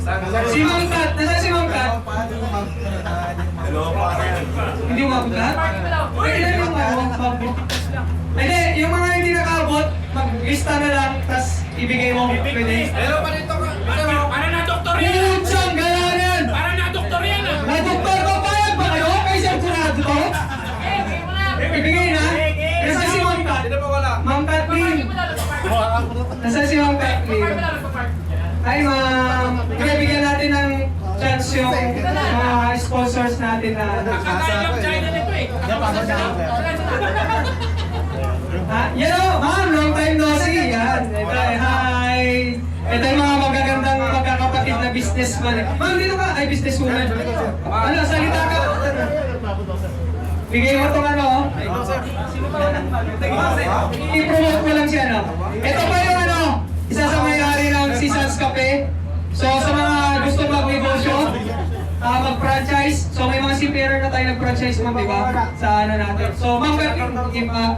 Si Ma'am Kat, nasa si Ma'am Kat? Hindi umabot lahat? Ilan yung umabot? Hindi, yung mga hindi nakabot, mag-lista na lang, tapos ibigay mo. Pwede? Pero pa dito ka. Para na doktor yan. Putsang galanan! Para na doktor yan. Na doktor ko payag ba kayo? Kayo siya kurado to? Ibigay na? Nasa si Ma'am Kat? Ma'am Kathleen. Nasa si Ma'am Kathleen. Hi ma'am. Bigyan natin ng chance yung mga sponsors natin na Nakatayang China nito eh. yan o, ma'am, long time no see. Yan. Ito, hi. Ito yung mga magagandang magkakapatid na businessman. Ma'am, dito ka. Ay, businesswoman. Ano, salita ka. Bigay mo itong ano. I-promote mo lang siya, no? Ito pa yung ano, isa sa may-ari ng Seasons Cafe. So, sa mga gusto mag-negosyo, mag-franchise. So, may mga seafarer na tayo nag-franchise, ma'am, di ba? Sa ano natin. So, ma'am,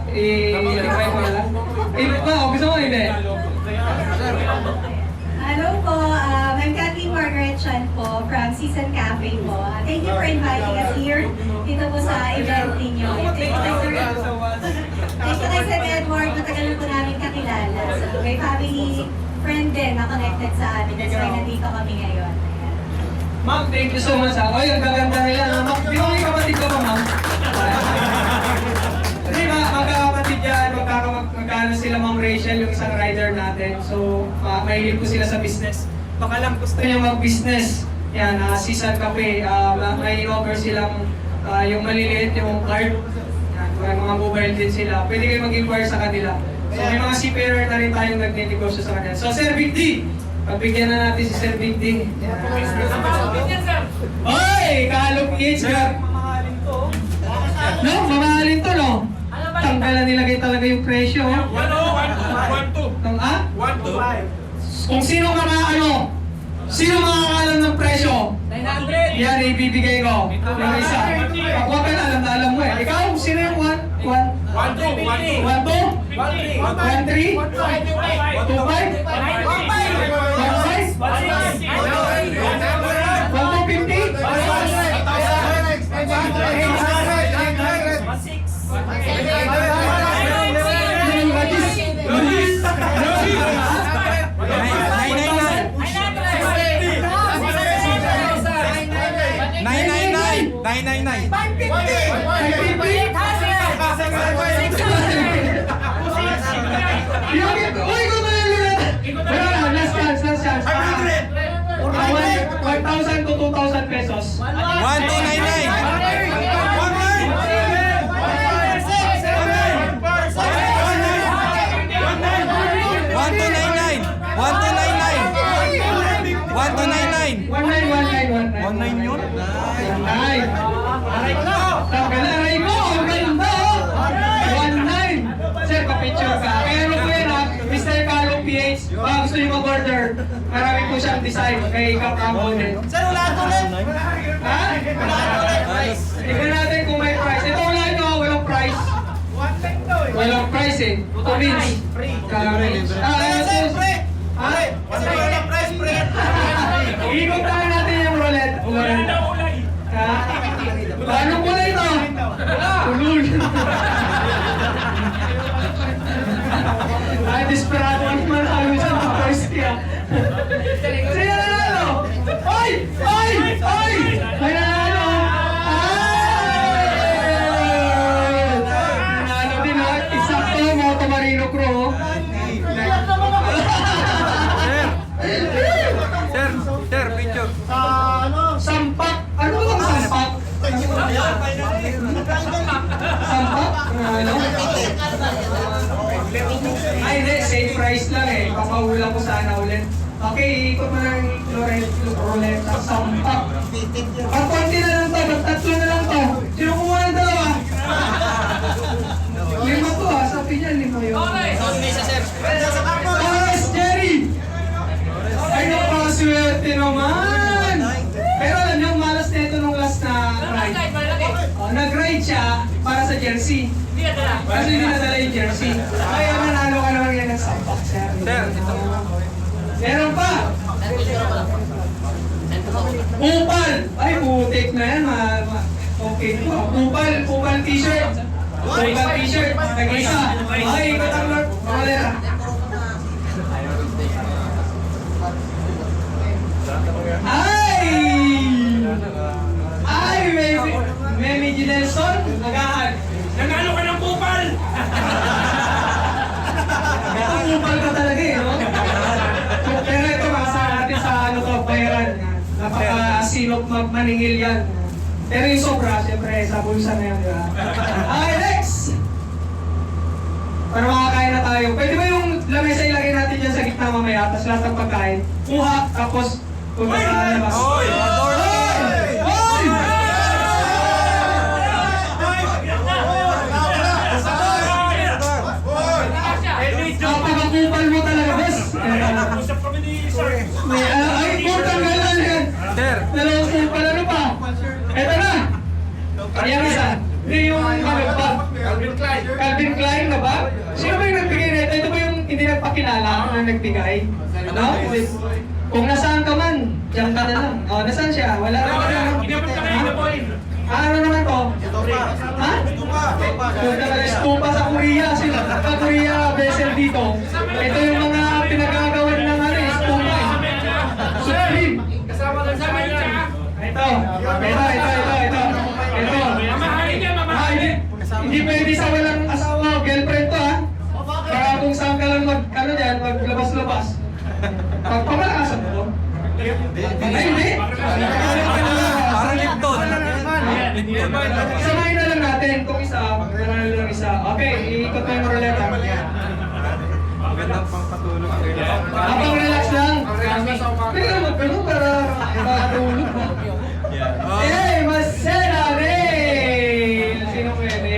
i-invite mo na lang. Gusto mo, hindi? Hello po, I'm Kathleen Margaret Chan po from Season Cafe po. Thank you for inviting us here dito po sa event ninyo. Thank you kay Sir Edward, matagal na po namin kakilala. So, may family friend din na connected sa amin. That's why nandito kami ngayon. Ma'am, thank you so much. Oy, ang gaganda nila. Ma'am, di ba may kapatid ko ba, ma'am? Di ba, magkakapatid yan, magkano sila, Ma'am Rachel, yung isang rider natin. So, mahilig po sila sa business. Baka lang gusto niya mag-business. Yan, Season Cafe. May offer silang yung maliliit, yung card. Yan, may mga mobile din sila. Pwede kayo mag-inquire sa kanila. So, may mga seafarer na rin tayong nag-negosyo sa kanila. So, Sir Big D, pagbigyan na natin si Sir Big D. Oy! Kalong PH ka! No, mamahalin to, no? Tanggalan nilagay talaga yung presyo. 1-2. Kung sino sino makakalam ng presyo? 900. Yan, ibibigay ko. Yung isa. Huwag ka na, alam mo eh. Ikaw, sino yung 1? 1-2. 1-2? 1-3? 1,000 to 2,000 pesos. 19 yun? Ay! Aray mo! Ang ganda! 19! Sir, pa-picture ka. Kaya ano po yan ha? Mr. Kalong PH, baka gusto nyo mag-order. Marami po siyang design kay Kapamo din. Sir, wala ito ulit! Ha? Tignan natin kung may price. Ito wala nyo ha, walang price. Walang price eh. Ito means. Free! Sir, Free! Ha? Kasi walang price, free! Ikot tayo natin yung roulette. Ha? Paano po na ito? Ulul. Ay, desperado naman tayo sa first year. Sino nanalo? Ay! Ay! Ay! May nanalo! Ay! Nanalo din ha. Isakto, Moto Marino Crew. Sir, picture. Sampak! Ano ba ang sampak? Sampak? Ano? Ay, hindi. Same price lang eh. Papahula ko sana ulit. Okay, ikot mo lang roulette sa sampak. Pag-konti na lang to. Mag-tatlo na lang to. Sino kumuha ng dalawa? 5 to ha. Sabi niya 5 yun. Torres Jerry! Ay, napakaswerte naman! Pero alam niyo, malas na ito nung last na ride. Nag-ride siya para sa jersey. Kasi hindi nadala yung jersey. Kaya nanalo ka naman yan ng sampak, sir. Sir, ito. Meron pa! Kupal! Ay, putik na yan. Okay po. Kupal t-shirt. Kupal t-shirt. Nag-isa. Ay, ikot ang Lord. Wala na. Ay, Memi Nelson. Agahan. Nanalo ka ng kupal! Kupal ka talaga eh, no? Pero ito, masa natin sa ano to, bayaran. Napaka-sinop maningil yan. Pero yung sobra, syempre, sa bulsa na yan, di ba? Okay, next! Para makakain na tayo. Pwede ba yung lamesa ilagay natin dyan sa gitna mamaya, tapos lahat ng pagkain? Kuha, tapos punta sa labas. Oy! Oy! Napakakupal mo talaga, boss. Usap kami ni Sir. Ay, kurtang galan yan. Sir! Dalawang kupal, ano pa? Eto na! Ayan isa. Hindi yung ano ba? Calvin Klein. Calvin Klein na ba? Sino ba yung nagbigay nito? Ito ba yung hindi nagpakilala na nagbigay? Ano? Kung nasaan ka man, diyan ka na lang. O, nasaan siya? Wala na ba? Inabot ka kayo na boy. Ano naman to? Ha? Punta ka na stupa sa Korea. Sino sa Korea vessel dito? Ito yung mga pinagagawan ng ano, stupa. Supreme. Kasama lang sa kanya. Ito. Mamahalin niya, Ah, mamahalin. hindi pwede sa walang asawa, girlfriend to ha. Para kung saan ka lang maglabas-labas. Pagpamalakas mo to. Ay, hindi. Parang Lipton. Samahin na lang natin kung isa, magdala lang isa. Okay, iikot na yung ruleta. Magandang pangpatulog. Habang relax lang. Pwede ka magkano para makatulog mo. Eh, Masena Rail! Sino pwede?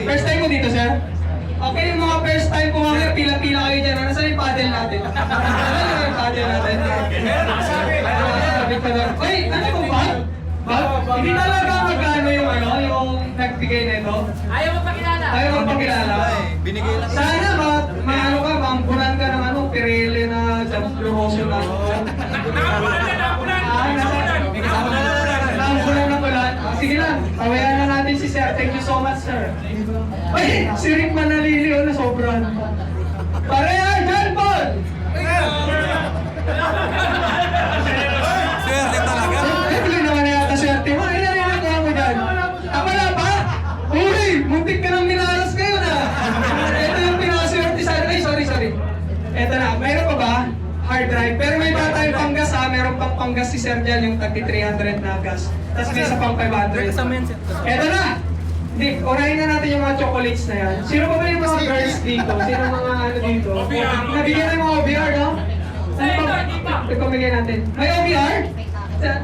First time mo dito, sir? Okay, yung mga first time po mga pila-pila kayo dyan. Ano saan yung paddle natin? Ano yung paddle natin? Sabi ko na, uy, ano po ba? Hindi talaga magkano yung ano, yung nagbigay nito? Ayaw magpakilala. Ayaw magpakilala. Binigay lang. Sana ano ka, mampunan ka ng ano, Pirelli na Jamburoso na. Nakapunan na, nakapunan. Nampunan ng ulan. Sige lang, pawayan na natin si Sir. Thank you so much, sir. Ay, si Rick Manalili, na sobrang. Pareha, John Paul! Swerte talaga. Ay, tuloy naman na yata swerte mo. Ay, narinig mo dyan. Ako na ba? Uy, muntik ka nang minalas ngayon ah. Ito yung pinakaswerte sa akin. Ay, sorry. Ito na, mayroon pa ba? Hard drive. Pero may ba tayong panggas ha? Meron pang panggas si Sir dyan, yung tagti 300 na gas. Tapos may isa pang 500. Ito na! Hindi, unahin na natin yung mga chocolates na yan. Sino ba yung mga girls dito? Sino mga ano dito? Nabigyan ng mga OBR, no? Ano pa? Ito bigyan natin. May OBR?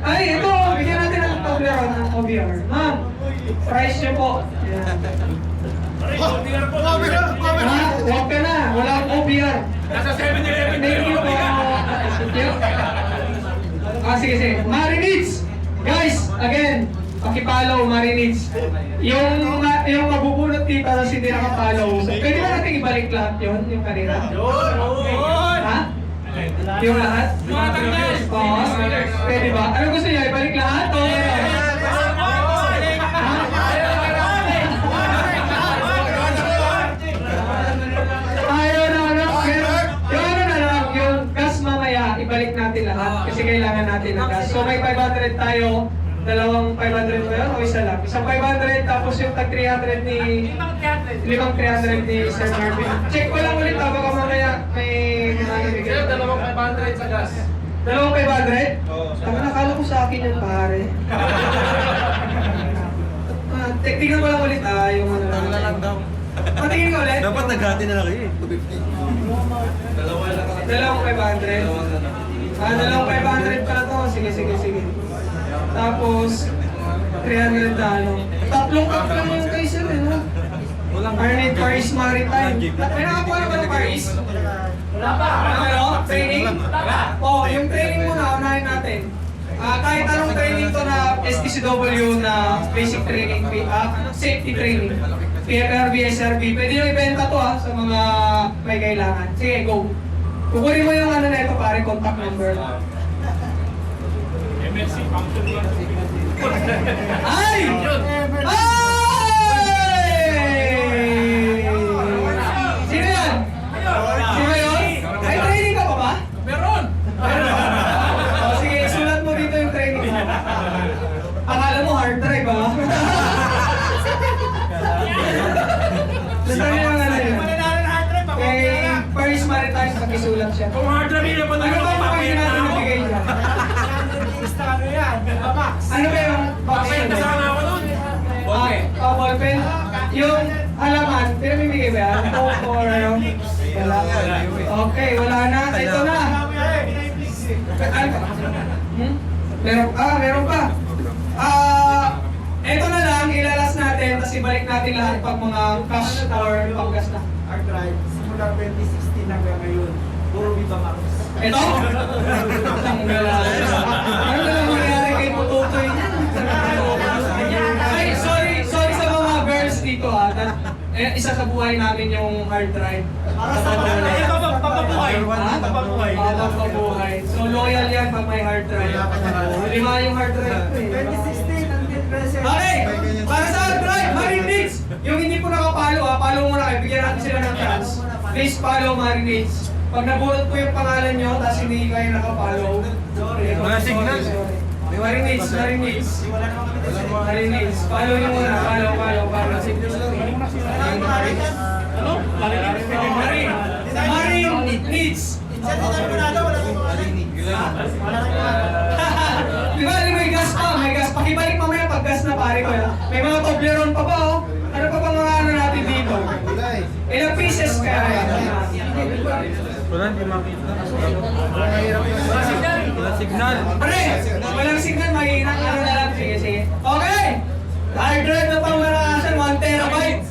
Ay, ito! Bigyan natin ng Toblerone ng OBR. Ma'am, price nyo po. Yan. Ha? Huwag ka na. Wala akong OBR. Nasa 7-Eleven Thank you po. Thank you. Sige. Marinades! Guys, again, pakipollow, Marinades. Yung mabubunot dito na hindi nakapollow. Pwede ba natin ibalik lahat yun? Yung kanina? Ha? Yung lahat? Oo. Pwede ba? Ano gusto niya? Ibalik lahat? O ayaw na lang. Yung ano na lang, yung gas mamaya, ibalik natin lahat. Kasi kailangan natin ng gas. So may 500 tayo. Dalawang 500 ba yun o isa lang? Isang 500 tapos yung tag 300 ni... Limang 300 ni Sir Marvin. Check ko lang ulit ha, baka mamaya may... Dalawang 500 sa gas. Dalawang 500? Oo. Nakala ko sa akin yan pare. Tingnan ko lang ulit yung ano lang. lang daw. Patingin ko ulit. Dapat naghati na lang kayo. Dalawang 500. Dalawang 500 pala to. Sige. Tapos, 300 na ano. Tatlong cup lang yung kay Sir, no? Arnett Paris Maritime. May nakakuha na ba ng Paris? Wala pa. Ano? Training? Oo, yung training muna, unahin natin. Kahit anong training to na STCW na basic training, safety training, PFRB, SRB, pwede nyo ibenta to sa mga may kailangan. Sige, go. Kukunin mo yung ano na ito pare, contact number. Ay! Ay! Sino yan? Sino yun? Ay, training ka pa ba? Meron! O sige, isulat mo dito yung training mo. Akala mo hard drive ah. Nasaan yung ano yun? Kay Paris Maritime, pag-isulat siya. Kung hard drive yun, ba't Ano ba yung mga papayat natin na ako? nabigay niya? Ano ba yung box Papayat na yun? sana ako nun. Ballpen. Yung halaman, pinamimigay ba yan? Coke or ano? Wala. Okay, wala na. Ito na. Hmm? Meron pa. Ito na lang, ilalas natin, tapos ibalik natin lahat pag mga cash or panggas na. Hard drive, simula 2016 hanggang ngayon, puro Viva Max. Ito? Ano na lang mangyari kay Pututoy niya? Ay, sorry sa mga girls dito ha. Isa sa buhay namin yung hard drive. Papabuhay. Ha? Papabuhay. Papabuhay. So loyal yan pag may hard drive. Lima yung hard drive ko eh. 2016 until present. Okay! Para sa hard drive, Marinades! Yung hindi po nakapalo ha, follow mo na kayo. Bigyan natin sila ng chance. Please follow Marinades. Pag nabunot po yung pangalan nyo, tapos hindi kayo nakapollow. Sorry. Wala signal. Marinades. Marinades. Follow nyo muna. Follow. Ano? Marinades. Sa tinan mo na daw, wala nang mga Di ba, may gas pa. Pakibalik mamaya pag gas na pare ko. May mga Toblerone pa ba oh? Ano pa bang mga ano natin dito? Ilang pieces kaya yan? Wala, hindi makita. Signal. Wala signal. Pare, walang signal, mahina. Ano na lang, sige. Okay! Hard drive na pang marakasan, 1 terabyte.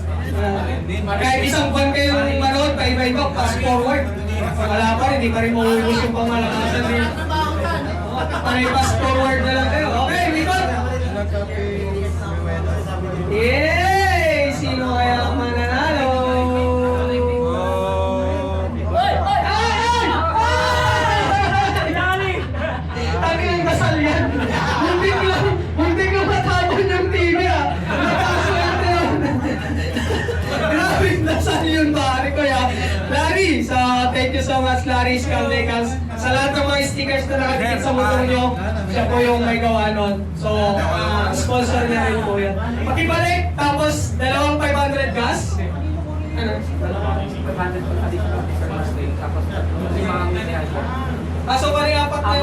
Kahit isang buwan kayong manood, pa-iba-iba, fast forward. Wala pa rin, hindi pa rin mauubos yung pangmalakasan din. Panay fast forward na lang kayo. Okay, Mikot! Yay! Sino kaya ang mananalo? Tangin ang dasal yan. Muntik lang matapon yung TV ah. Nakaswerte yun. Grabe yung dasal yun pare ko ya. Larry, thank you so much Larry Scaldecals. Sa lahat ng mga stickers na nakadikit sa motor nyo, siya po yung may gawa nun. So, sponsor niya rin po yan. Pakibalik, tapos dalawang 500 gas. Ano? So bali apat na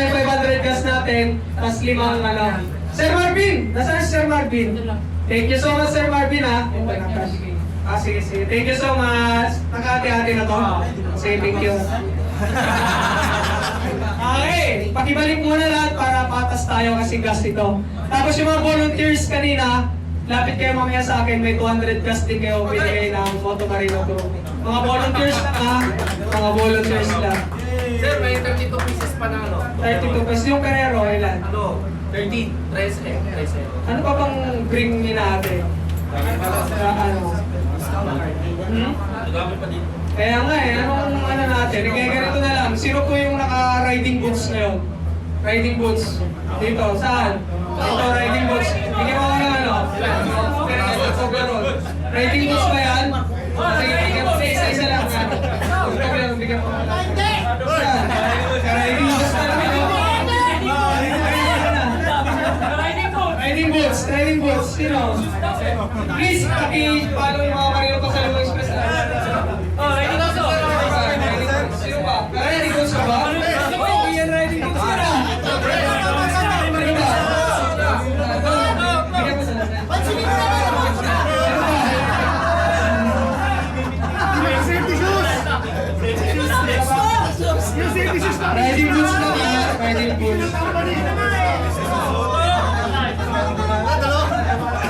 yung 500 gas natin, tapos 5 ano. Sir Marvin! Nasaan si Sir Marvin? Thank you so much Sir Marvin ha. Sige. Thank you so much. Nakahati-hati na to. Sige, thank you. Okay, pakibalik muna lahat para patas tayo kasi gas ito. Tapos yung mga volunteers kanina, lapit kayo mamaya sa akin, may 200 gas din kayo binigay ng Moto Marino Group. Mga volunteers lang ha. Mga volunteers lang. Sir, may 32 pieces pa na ano? 32 pesos yung Carrero, ilan? Ano? 13. 13. Ano pa bang bring ni natin? Ano? Dami pa dito. Kaya nga anong ano natin? Kaya ganito na lang, sino po yung naka-riding boots ngayon? Riding boots? Dito, saan? Dito, riding boots. Bigyan mo ng ano? Riding boots ba yan? Sige, bigyan mo isa-isa lang. Bigyan mo. Saan? Riding boots na lang. Riding boots. Sino? Please, paki-follow yung mga Marino Pasalubong Express na. Riding boots. Sino ba? Riding boots ka ba? Oo, yan riding boots ka na. Sino ba? Bigyan mo sa lahat. Sino ba? Riding boots na ba? Riding boots.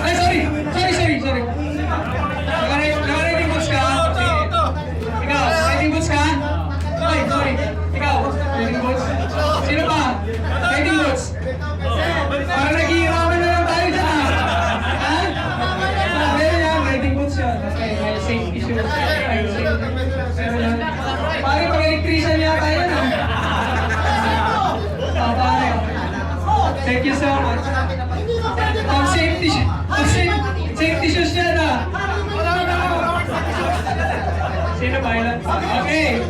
Ay, sorry. Naka-riding boots ka? Ikaw, riding boots ka? Ay, sorry. Ikaw, riding boots? Sino pa? Riding boots? Parang nag-iiraman na lang tayo dyan ha? Ha? Meron yan, riding boots yun. Okay, may safety shoes. Parang pag-electrician yata yan ha? Pare. Thank you so much. Ang safety shoes niya na. Sino ba yun? Okay.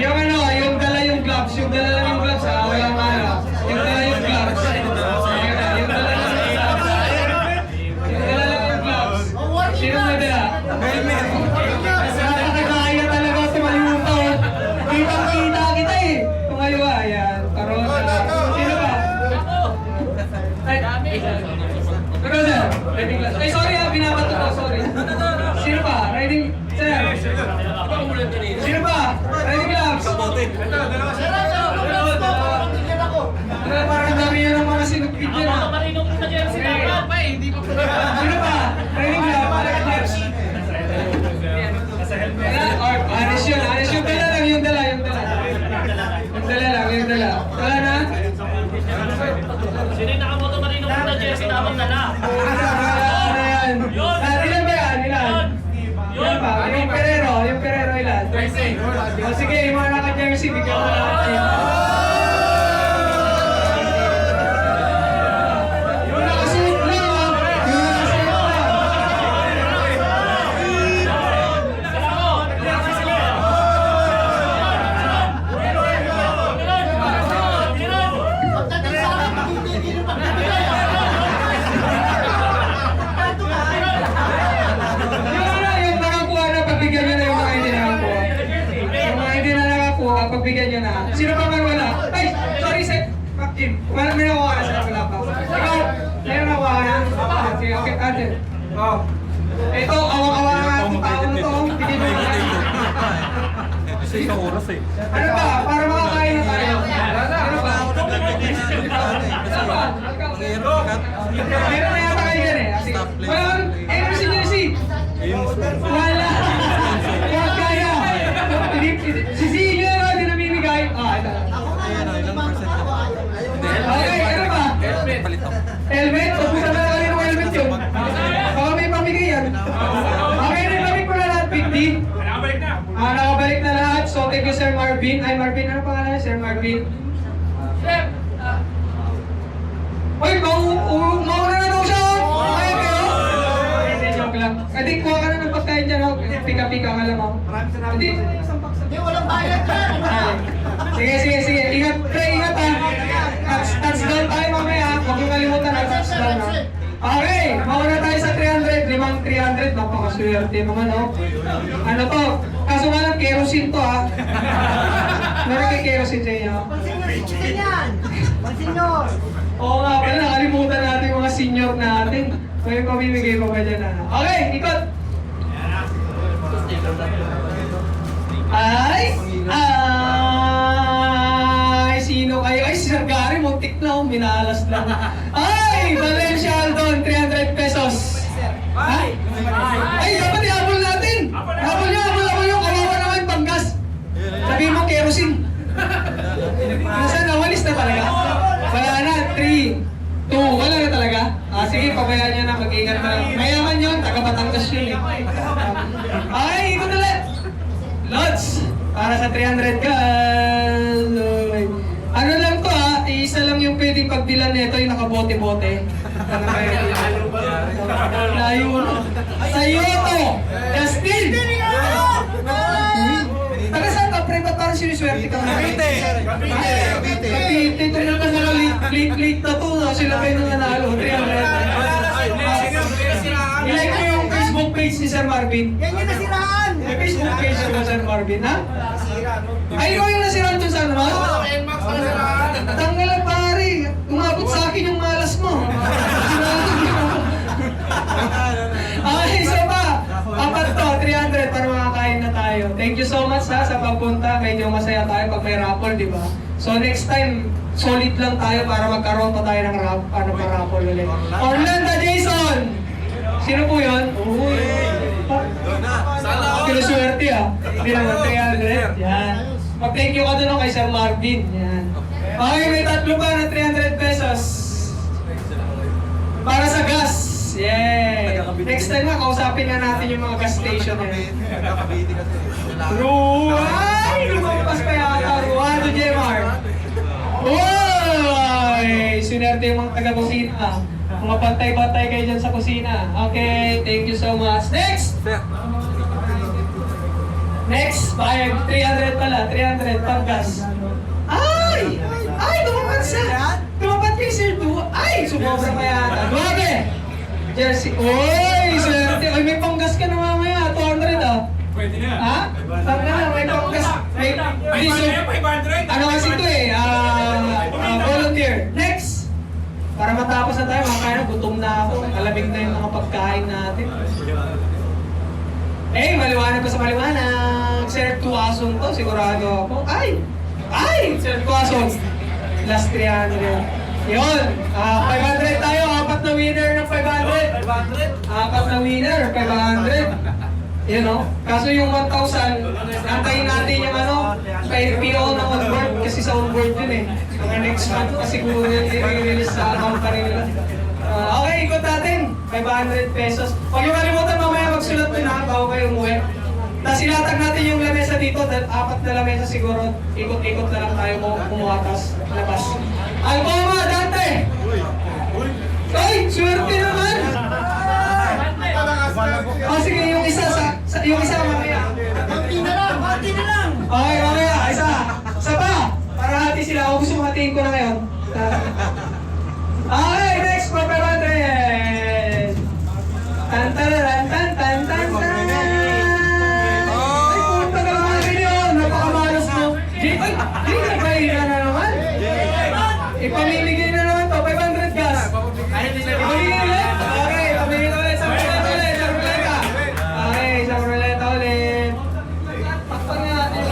Yung ano, yung dala yung gloves. Yung dala lang yung gloves ha. Walang ano. Yung dala yung gloves. Yung dala lang yung gloves. Yung dala lang yung gloves. Sino ba dala? Nakakaya talaga si Malimuto. Kitang-kita kita eh. Tumayo ayan. Karota. Sino ba? Ay, pero sir, riding class. Ay, sorry ha, binabato ko, sorry. Sino ba? Riding, sir. Sino ba? Riding gloves. Parang ang dami yan ng mga sinugpit dyan ha. Sino ba? Riding gloves. Anis yun, yung dala lang, yung dala. Yung dala lang, yung dala. Wala na? Sino yung nakamoto marino ko na jersey tamang dala? Ilan ba yan? Ilan? Ilan ba? Yung Ferrero ilan? O sige, yung mga naka-jersey, bigyan mo natin. Yung nakasuot lang ha? Yung nakasuot lang. Yung nakakuha na, pagbigyan nyo na yung mga hindi nakakuha. Yung mga hindi na nakakuha, pagbigyan nyo na. Sino pa man wala? Ay, sorry, Seth. Kim, may nakuha na sila, wala pa. Ikaw, meron nakuha na? Sige, okay, ate. Oh. Ito, awang-awa nga itong tao na to. Bigyan nyo na. Kasi isang oras eh. Ano ba? Para makakain na tayo. Ano ba? Ano ba? Meron na yata kayo dyan eh. Sige. Wala, si Jersey. Wala. Huwag kaya. Si Zia na din namimigay. Ah, ito. Okay, ano ba? Helmet? Ubusan na lang kayo ng helmet yun. Baka may pamigay yan. Okay, nilabig ko na lahat. 50. Nakabalik na lahat. So, thank you, Sir Marvin. Ay, Marvin, ano pangalan niya? Sir Marvin. Uy, mauna na daw siya! Kaya kayo? Hindi, joke lang. Hindi, kuha ka na ng pagkain dyan. Pika-pika ka lang ako. Hindi, walang bayad dyan! Sige. Ingat, pre, ingat ha. Touchdown tayo mamaya. Huwag yung kalimutan na touchdown ha. Okay, mauna tayo sa 300. 300. Napakaswerte naman oh. Ano to? Kaso nga lang, kerosene to ha. Meron kay kerosene sa inyo. Monsignor! Oo nga pala, nakalimutan natin yung mga senior natin. May pamimigay pa ba dyan na? Okay, ikot! Sino kayo? Ay, si Sir Gary, muntik na, minalas lang. Ay, Valencia Aldon, 300 pesos. Ay, dapat i-habol natin. Habol nyo, kawawa naman, panggas. Sabihin mo, kerosene. Nasaan na, walis na talaga. Wala na, 3, 2, wala na talaga. Sige, pabayaan nyo na, mag-ingat na lang. Mayaman yun, taga-Batangas yun eh. Ay, ikot ulit. Lods, para sa 300 ka. Ano lang to ha, isa lang yung pwedeng pagbilan nito, yung nakabote-bote. Layo na. Sa'yo to, Justin! Taga saan ka, pre? Ba't parang siniswerte ka? Cavite! Ito naman na late na to. Sila kayo nang nanalo. 300. I-like mo yung Facebook page ni Sir Marvin. Yan yung nasiraan! May Facebook page ni Sir Marvin, ha? Ay, ikaw yung nasiraan dun sa ano, ha? Tanggalan pare. Umabot sa akin yung malas mo. Okay, isa pa. Apat to, 300 para makakain na tayo. Thank you so much ha sa pagpunta. Medyo masaya tayo pag may raffle, di ba? So next time, solid lang tayo para magkaroon pa tayo ng raffle ulit. Orlando Jason! Sino po yun? Uy! Pinaswerte ah. Hindi naman 300. Yan. Mag-thank you ka doon kay Sir Marvin. Yan. Okay, may tatlo pa na 300 pesos. Para sa gas. Yay! Next time nga, kausapin nga natin yung mga gas station na yun. Ruay! Lumampas pa yata. Ruado Jmar. Uy! Sinerte swerte yung mga taga-kusina. Mga pantay-pantay kayo dyan sa kusina. Okay, thank you so much. Next! Next, 300 pala, 300, panggas. Ay! Ay, tumapat siya! Tumapat kay Sir Du. Ay, sumobra pa yata. Grabe! Jersey. Uy, swerte. Ay, may panggas ka na mamaya. 200 ah. Pwede na. Ha? Tama na, may panggas. May, ano kasi ito eh, volunteer. Next! Para matapos na tayo, mga kaya gutom na ako. Alamig na yung mga pagkain natin. Eh, maliwanag ko sa maliwanag. Sir Tuasong to, sigurado ako. Ay! Ay! Sir Tuasong. Last 300. Yun! 500 tayo. 4 na winner ng 500. 4 na winner, 500. Yun o. Kaso yung 1,000, antayin natin yung ano, kay PO ng onboard. Kasi sa onboard yun eh. Mga next month pa siguro yun i-release sa company nila. Okay, ikot natin. 500 pesos. Huwag yung kalimutan mamaya magsulat din ha, bago kayo umuwi. Tapos ilatag natin yung lamesa dito, 4 na lamesa siguro. Ikot-ikot na lang tayo kumuha, tapos labas. Alcoma, Dante! Ay, swerte naman! Sige, yung isa yung isa mamaya. Konti na lang! Okay, mamaya, isa pa! Para hati sila. O gusto mo hatiin ko na ngayon. Okay, next for 500! Tan! Ay, punta ka naman rin yun! Napakamalas mo! Di nagpahiga na naman! Ipamimigay na naman to, 500 gas! Ipamimigay ulit? Okay, ipamimigay ulit sa ruleta ulit! Okay, sa ruleta ulit! Takpan nga natin!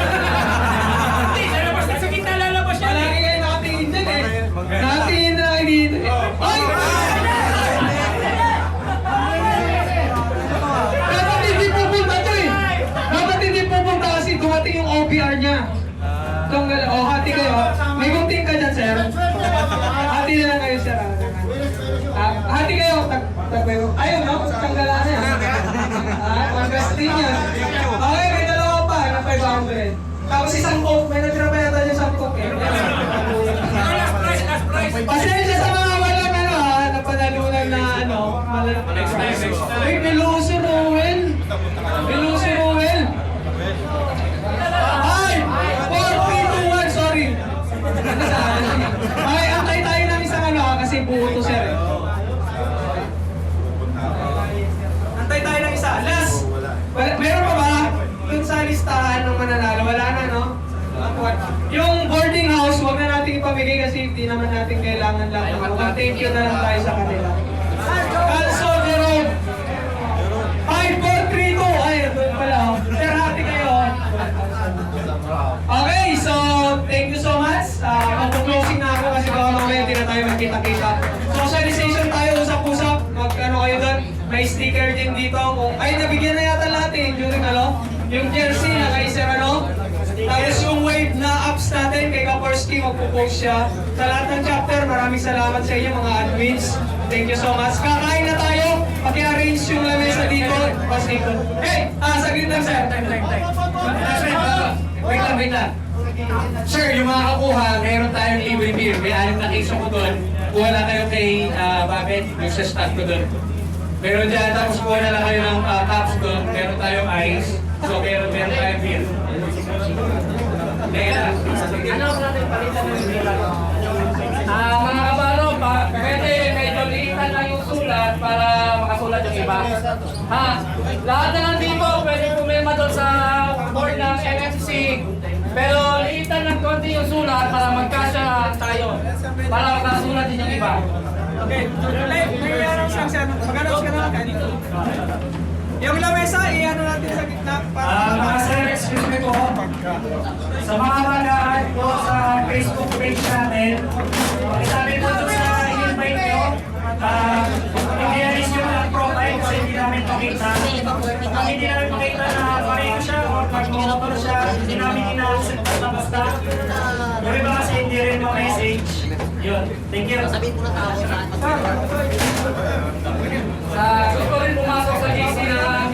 Palagi kayo nakatingin dyan eh! Nakatingin na kayo dito eh! Ay! Dapat hindi pupunta to eh! Dapat hindi pupunta kasi dumating yung OBR niya. Hati kayo. May gunting ka dyan, sir. Hati na lang kayo, sir. Hati kayo. Ayun, no? Tanggalan na yan. Mag-resting yan. Okay, may dalawa pa na 500. Tapos isang coke. May natira pa yata yung isang coke eh. Pasensya sa mga walang ano ha, napanalunan na ano. Next time. Ay, Beluso Rowell. Beluso Rowell. Ay! 4-3-2-1, sorry. Ay, antay tayo ng isang ano ha, kasi buo to sir. Antay tayo ng isa. Last! Meron pa ba? Dun sa listahan ng mananalo, wala na no? Yung boarding house, huwag na natin ipamigay kasi hindi naman natin kailangan lang. Thank you na lang tayo sa kanila. Calso Jerome. 5-4-3-2. Ay, doon pala. Sir, hati kayo. Okay, so thank you so much. Mag-closing na ako kasi baka mamaya hindi na tayo magkita-kita. Socialization tayo, usap-usap. Mag-ano kayo doon. May sticker din dito. Ay, nabigyan na yata lahat eh. During ano, yung jersey na kay Sir ano. Tapos yung wave na apps natin kay Kaporski, magpo-post siya. Sa lahat ng chapter, maraming salamat sa inyo mga admins. Thank you so much. Kakain na tayo. Paki-arrange yung lamesa dito. Pasikot. Hey! Saglit lang sir. Wait lang. Sir, yung mga kakuha, meron tayong libre beer. May 6 na case ko doon. Kuha lang kayo kay Babet, yung sa stock ko doon. Meron dyan, tapos kuha na lang kayo ng cups doon. Meron tayong ice. So, meron tayong beer. Mga kabaro, pwede medyo liitan lang yung sulat para makasulat yung iba. Lahat na nandito, pwede pumilma doon sa board ng MFC. Pero liitan ng konti yung sulat para magkasya tayo. Para makasulat din yung iba. Okay. May announce lang siya. Mag-announce ka na lang dito. Yung lamesa, i-ano natin sa gitna para Mga sir, excuse me po. Sa mga magaan po sa Facebook page natin, isabi po doon sa invite nyo, i-realize nyo ng profile kasi hindi namin makita. Kung hindi namin makita na pareho siya o mag-motor siya, hindi namin ina-accept na basta. Yung iba kasi hindi rin ma-message. Yun, thank you. Gusto rin pumasok sa GC na